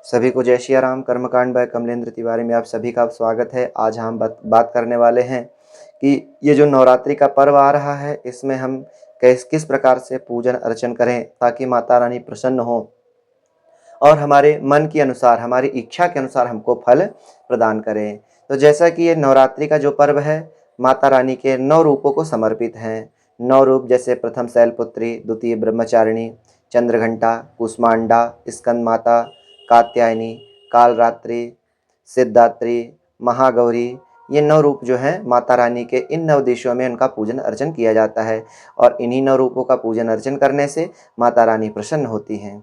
सभी को जय श्री राम। कर्मकांड बाय कमलेंद्र तिवारी में आप सभी का स्वागत है। आज हम बात करने वाले हैं कि ये जो नवरात्रि का पर्व आ रहा है, इसमें हम किस प्रकार से पूजन अर्चन करें ताकि माता रानी प्रसन्न हो और हमारे मन के अनुसार, हमारी इच्छा के अनुसार हमको फल प्रदान करें। तो जैसा कि ये नवरात्रि का जो पर्व है, माता रानी के 9 रूपों को समर्पित हैं। 9 रूप जैसे प्रथम शैलपुत्री, द्वितीय ब्रह्मचारिणी, चंद्रघंटा, कुष्मांडा, स्कंद माता, कात्यायनी, कालरात्रि, सिद्धात्री, महागौरी, ये 9 रूप जो हैं माता रानी के, इन 9 देशों में उनका पूजन अर्चन किया जाता है और इन्हीं 9 रूपों का पूजन अर्चन करने से माता रानी प्रसन्न होती हैं।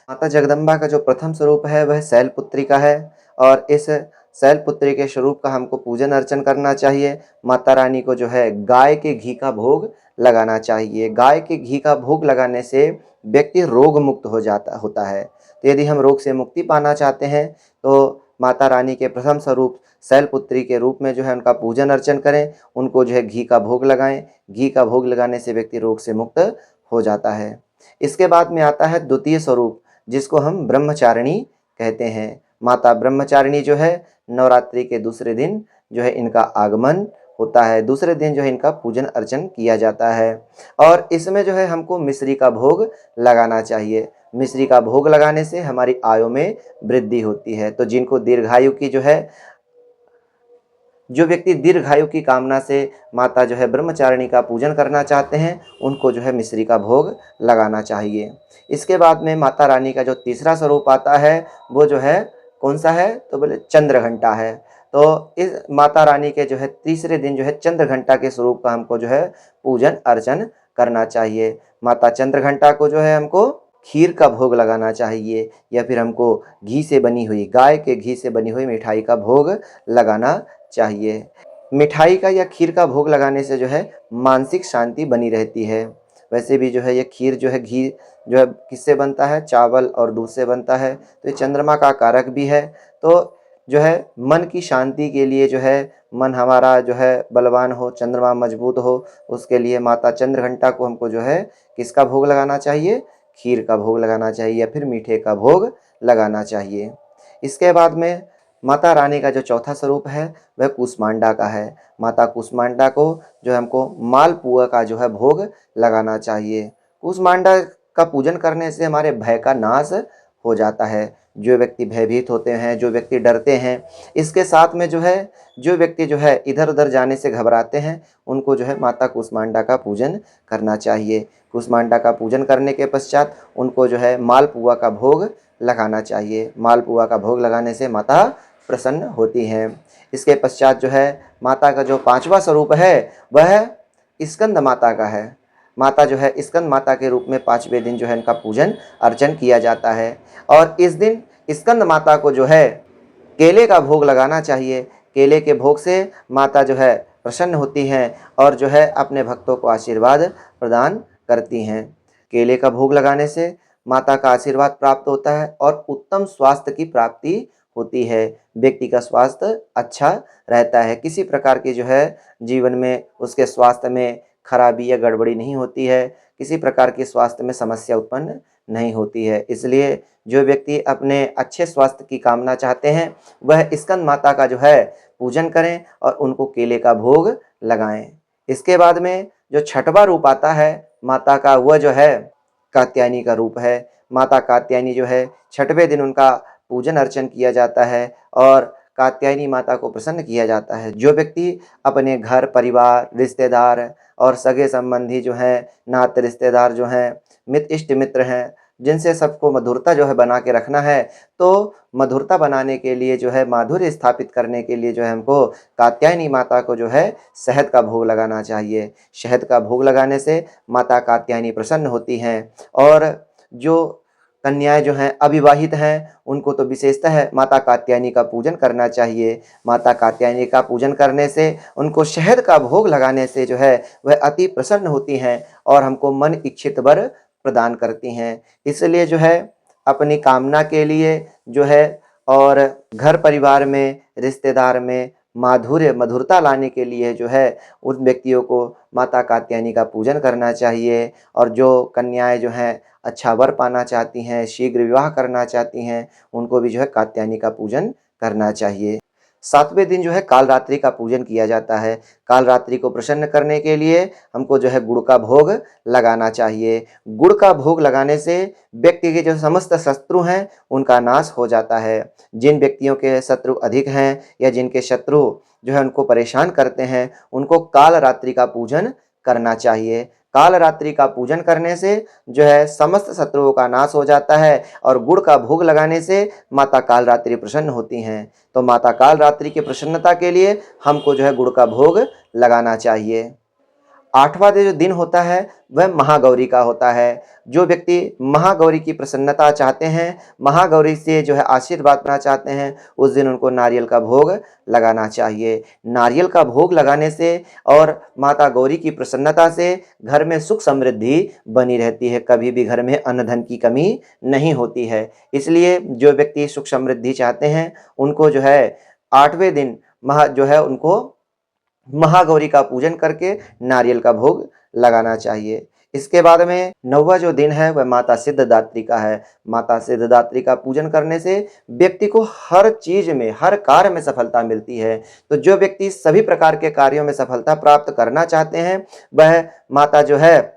माता जगदम्बा का जो प्रथम स्वरूप है वह शैलपुत्री का है और इस शैलपुत्री के स्वरूप का हमको पूजन अर्चन करना चाहिए। माता रानी को जो है गाय के घी का भोग लगाना चाहिए। गाय के घी का भोग लगाने से व्यक्ति रोग मुक्त होता है। तो यदि हम रोग से मुक्ति पाना चाहते हैं तो माता रानी के प्रथम स्वरूप शैलपुत्री के रूप में जो है उनका पूजन अर्चन करें, उनको जो है घी का भोग लगाएं। घी का भोग लगाने से व्यक्ति रोग से मुक्त हो जाता है। इसके बाद में आता है द्वितीय स्वरूप, जिसको हम ब्रह्मचारिणी कहते हैं। माता ब्रह्मचारिणी जो है नवरात्रि के दूसरे दिन जो है इनका आगमन होता है। दूसरे दिन जो है इनका पूजन अर्चन किया जाता है और इसमें जो है हमको मिश्री का भोग लगाना चाहिए। मिश्री का भोग लगाने से हमारी आयु में वृद्धि होती है। तो जिनको दीर्घायु की जो व्यक्ति दीर्घायु की कामना से माता जो है ब्रह्मचारिणी का पूजन करना चाहते हैं, उनको जो है मिश्री का भोग लगाना चाहिए। इसके बाद में माता रानी का जो तीसरा स्वरूप आता है वो जो है कौन सा है, तो बोले चंद्रघंटा है। तो इस माता रानी के जो है तीसरे दिन जो है चंद्रघंटा के स्वरूप का हमको जो है पूजन अर्चन करना चाहिए। माता चंद्रघंटा को जो है हमको खीर का भोग लगाना चाहिए या फिर हमको घी से बनी हुई, गाय के घी से बनी हुई मिठाई का भोग लगाना चाहिए। मिठाई का या खीर का भोग लगाने से जो है मानसिक शांति बनी रहती है। वैसे भी जो है ये खीर जो है, घी जो है किससे बनता है, चावल और दूध से बनता है। तो ये चंद्रमा का कारक भी है। तो जो है मन की शांति के लिए जो है, मन हमारा जो है बलवान हो, चंद्रमा मजबूत हो, उसके लिए माता चंद्रघंटा को हमको जो है किसका भोग लगाना चाहिए, खीर का भोग लगाना चाहिए या फिर मीठे का भोग लगाना चाहिए। इसके बाद में माता रानी का जो चौथा स्वरूप है वह कुष्मांडा का है। माता कुष्मांडा को जो हमको मालपुआ का जो है भोग लगाना चाहिए। कुष्मांडा का पूजन करने से हमारे भय का नाश हो जाता है। जो व्यक्ति भयभीत होते हैं, जो व्यक्ति डरते हैं, इसके साथ में जो है जो व्यक्ति जो है इधर उधर जाने से घबराते हैं, उनको जो है माता कुष्मांडा का पूजन करना चाहिए। कुष्मांडा का पूजन करने के पश्चात उनको जो है मालपुआ का भोग लगाना चाहिए। मालपुआ का भोग लगाने से माता प्रसन्न होती हैं। इसके पश्चात जो है माता का जो पांचवा स्वरूप है वह स्कंद माता का है। माता जो है स्कंद माता के रूप में 5वें दिन जो है इनका पूजन अर्चन किया जाता है और इस दिन स्कंद माता को जो है केले का भोग लगाना चाहिए। केले के भोग से माता जो है प्रसन्न होती हैं और जो है अपने भक्तों को आशीर्वाद प्रदान करती हैं। केले का भोग लगाने से माता का आशीर्वाद प्राप्त होता है और उत्तम स्वास्थ्य की प्राप्ति होती है। व्यक्ति का स्वास्थ्य अच्छा रहता है, किसी प्रकार की जो है जीवन में उसके स्वास्थ्य में खराबी या गड़बड़ी नहीं होती है, किसी प्रकार की स्वास्थ्य में समस्या उत्पन्न नहीं होती है। इसलिए जो व्यक्ति अपने अच्छे स्वास्थ्य की कामना चाहते हैं वह स्कंद माता का जो है पूजन करें और उनको केले का भोग लगाएं। इसके बाद में जो छठवां रूप आता है माता का, वह जो है कात्यायनी का रूप है। माता कात्यायनी जो है छठवें दिन उनका पूजन अर्चन किया जाता है और कात्यायनी माता को प्रसन्न किया जाता है। जो व्यक्ति अपने घर परिवार, रिश्तेदार और सगे संबंधी जो हैं, नाते रिश्तेदार जो हैं, मित्र इष्ट मित्र हैं, जिनसे सबको मधुरता जो है बना के रखना है, तो मधुरता बनाने के लिए जो है, माधुर्य स्थापित करने के लिए जो है हमको कात्यायनी माता को जो है शहद का भोग लगाना चाहिए। शहद का भोग लगाने से माता कात्यायनी प्रसन्न होती हैं और जो कन्याएं जो हैं, अविवाहित हैं, उनको तो विशेषतः है माता कात्यायनी का पूजन करना चाहिए। माता कात्यायनी का पूजन करने से, उनको शहद का भोग लगाने से जो है वह अति प्रसन्न होती हैं और हमको मन इच्छित वर प्रदान करती हैं। इसलिए जो है अपनी कामना के लिए जो है और घर परिवार में, रिश्तेदार में मधुरता लाने के लिए जो है उन व्यक्तियों को माता कात्यायनी का पूजन करना चाहिए। और जो कन्याएं जो हैं अच्छा वर पाना चाहती हैं, शीघ्र विवाह करना चाहती हैं, उनको भी जो है कात्यायनी का पूजन करना चाहिए। 7वें दिन जो है कालरात्रि का पूजन किया जाता है। कालरात्रि को प्रसन्न करने के लिए हमको जो है गुड़ का भोग लगाना चाहिए। गुड़ का भोग लगाने से व्यक्ति के जो समस्त शत्रु हैं उनका नाश हो जाता है। जिन व्यक्तियों के शत्रु अधिक हैं या जिनके शत्रु जो है उनको परेशान करते हैं, उनको कालरात्रि का पूजन करना चाहिए। कालरात्रि का पूजन करने से जो है समस्त शत्रुओं का नाश हो जाता है और गुड़ का भोग लगाने से माता कालरात्रि प्रसन्न होती हैं। तो माता कालरात्रि की प्रसन्नता के लिए हमको जो है गुड़ का भोग लगाना चाहिए। 8वां जो दिन होता है वह महागौरी का होता है। जो व्यक्ति महागौरी की प्रसन्नता चाहते हैं, महागौरी से जो है आशीर्वाद पाना चाहते हैं, उस दिन उनको नारियल का भोग लगाना चाहिए। नारियल का भोग लगाने से और माता गौरी की प्रसन्नता से घर में सुख समृद्धि बनी रहती है, कभी भी घर में अन्न धन की कमी नहीं होती है। इसलिए जो व्यक्ति सुख समृद्धि चाहते हैं उनको जो है 8वें दिन जो है उनको महागौरी का पूजन करके नारियल का भोग लगाना चाहिए। इसके बाद में 9वां जो दिन है वह माता सिद्धदात्री का है। माता सिद्धदात्री का पूजन करने से व्यक्ति को हर चीज में, हर कार्य में सफलता मिलती है। तो जो व्यक्ति सभी प्रकार के कार्यों में सफलता प्राप्त करना चाहते हैं, वह माता जो है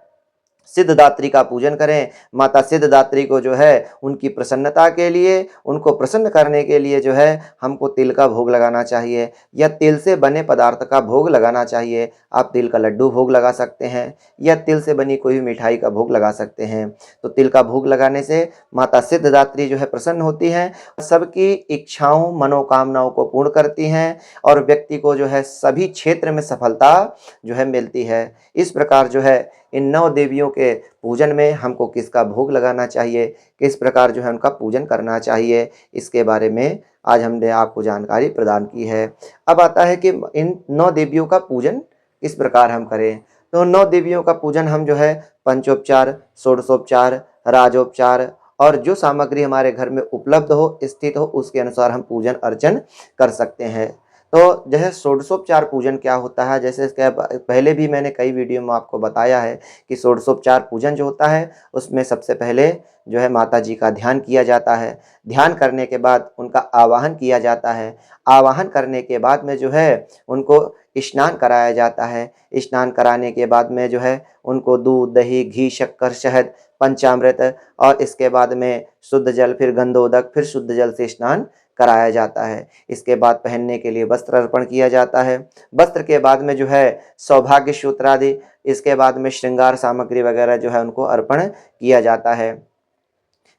सिद्धदात्री का पूजन करें। माता सिद्धदात्री को जो है उनकी प्रसन्नता के लिए, उनको प्रसन्न करने के लिए जो है हमको तिल का भोग लगाना चाहिए या तिल से बने पदार्थ का भोग लगाना चाहिए। आप तिल का लड्डू भोग लगा सकते हैं या तिल से बनी कोई भी मिठाई का भोग लगा सकते हैं। तो तिल का भोग लगाने से माता सिद्धदात्री जो है प्रसन्न होती हैं, सबकी इच्छाओं मनोकामनाओं को पूर्ण करती हैं और व्यक्ति को जो है सभी क्षेत्र में सफलता जो है मिलती है। इस प्रकार जो है इन 9 देवियों के पूजन में हमको किसका भोग लगाना चाहिए, किस प्रकार जो है उनका पूजन करना चाहिए, इसके बारे में आज हमने आपको जानकारी प्रदान की है। अब आता है कि इन 9 देवियों का पूजन किस प्रकार हम करें। तो 9 देवियों का पूजन हम जो है पंचोपचार, षोडशोपचार, राजोपचार और जो सामग्री हमारे घर में उपलब्ध हो, स्थित हो, उसके अनुसार हम पूजन अर्चन कर सकते हैं। तो जैसे षोडशोपचार पूजन क्या होता है, जैसे इसके पहले भी मैंने कई वीडियो में आपको बताया है कि षोडशोपचार पूजन जो होता है उसमें सबसे पहले जो है माता जी का ध्यान किया जाता है। ध्यान करने के बाद उनका आवाहन किया जाता है। आवाहन करने के बाद में जो है उनको स्नान कराया जाता है। स्नान कराने के बाद में जो है उनको दूध, दही, घी, शक्कर, शहद, पंचामृत और इसके बाद में शुद्ध जल, फिर गंधोदक, फिर शुद्ध जल से स्नान कराया जाता है। इसके बाद पहनने के लिए वस्त्र अर्पण किया जाता है। वस्त्र के बाद में जो है सौभाग्य सूत्र आदि, इसके बाद में श्रृंगार सामग्री वगैरह जो है उनको अर्पण किया जाता है।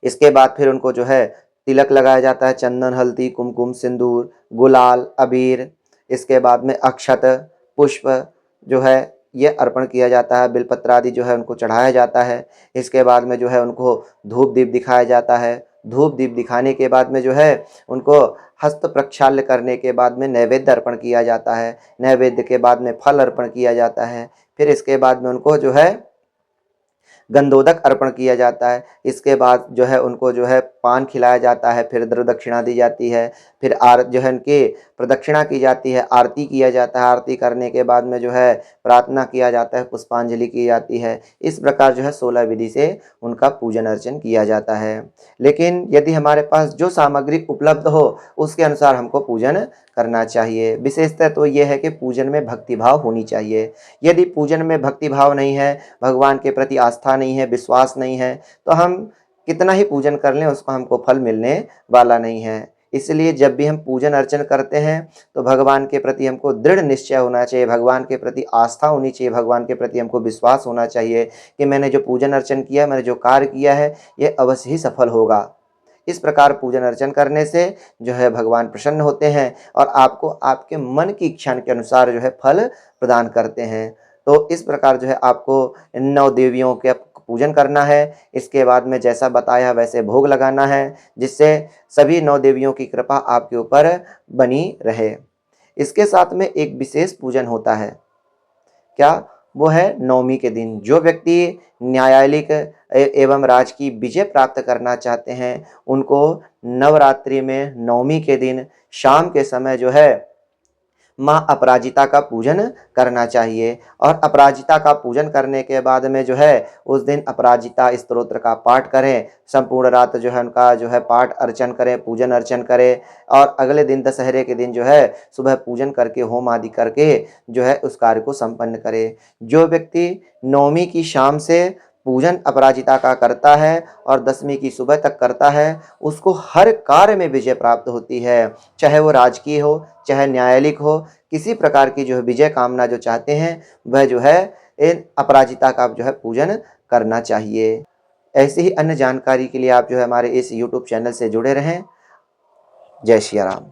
इसके बाद फिर उनको जो है तिलक लगाया जाता है, चंदन, हल्दी, कुमकुम, सिंदूर, गुलाल, अबीर। इसके बाद में अक्षत, पुष्प जो है ये अर्पण किया जाता है। बेलपत्र आदि जो है उनको चढ़ाया जाता है। इसके बाद में जो है उनको धूप दीप दिखाया जाता है। धूप दीप दिखाने के बाद में जो है उनको हस्त प्रक्षाल्य करने के बाद में नैवेद्य अर्पण किया जाता है। नैवेद्य के बाद में फल अर्पण किया जाता है। फिर इसके बाद में उनको जो है गंधोदक अर्पण किया जाता है। इसके बाद जो है उनको जो है पान खिलाया जाता है, फिर द्र दक्षिणा दी जाती है, फिर जो है उनकी प्रदक्षिणा की जाती है, आरती किया जाता है। आरती करने के बाद में जो है प्रार्थना किया जाता है, पुष्पांजलि की जाती है। इस प्रकार जो है 16 विधि से उनका पूजन अर्चन किया जाता है। लेकिन यदि हमारे पास जो सामग्री उपलब्ध हो उसके अनुसार हमको पूजन करना चाहिए। विशेषतः तो यह है कि पूजन में भक्तिभाव होनी चाहिए। यदि पूजन में भक्तिभाव नहीं है, भगवान के प्रति आस्था नहीं है, विश्वास नहीं है, तो हम कितना ही पूजन कर लें उसका हमको फल मिलने वाला नहीं है। इसलिए जब भी हम पूजन अर्चन करते हैं तो भगवान के प्रति हमको दृढ़ निश्चय होना चाहिए, भगवान के प्रति आस्था होनी चाहिए, भगवान के प्रति हमको विश्वास होना चाहिए कि मैंने जो पूजन अर्चन किया, मैंने जो कार्य किया है, ये अवश्य ही सफल होगा। इस प्रकार पूजन अर्चन करने से जो है भगवान प्रसन्न होते हैं और आपको आपके मन की इच्छा के अनुसार जो है फल प्रदान करते हैं। तो इस प्रकार जो है आपको इन 9 देवियों के पूजन करना है। इसके बाद में जैसा बताया वैसे भोग लगाना है, जिससे सभी 9 देवियों की कृपा आपके ऊपर बनी रहे। इसके साथ में एक विशेष पूजन होता है, क्या वो है नवमी के दिन। जो व्यक्ति न्यायालयिक एवं राजकीय विजय प्राप्त करना चाहते हैं उनको नवरात्रि में नवमी के दिन शाम के समय जो है माँ अपराजिता का पूजन करना चाहिए। और अपराजिता का पूजन करने के बाद में जो है उस दिन अपराजिता स्तोत्र का पाठ करें, संपूर्ण रात जो है उनका जो है पाठ अर्चन करें, पूजन अर्चन करें और अगले दिन दशहरे के दिन जो है सुबह पूजन करके होम आदि करके जो है उस कार्य को संपन्न करें। जो व्यक्ति नवमी की शाम से पूजन अपराजिता का करता है और दशमी की सुबह तक करता है, उसको हर कार्य में विजय प्राप्त होती है, चाहे वो राजकीय हो, चाहे न्यायालयिक हो, किसी प्रकार की जो है विजय कामना जो चाहते हैं वह जो है इन अपराजिता का जो है पूजन करना चाहिए। ऐसी ही अन्य जानकारी के लिए आप जो है हमारे इस यूट्यूब चैनल से जुड़े रहें। जय श्री राम।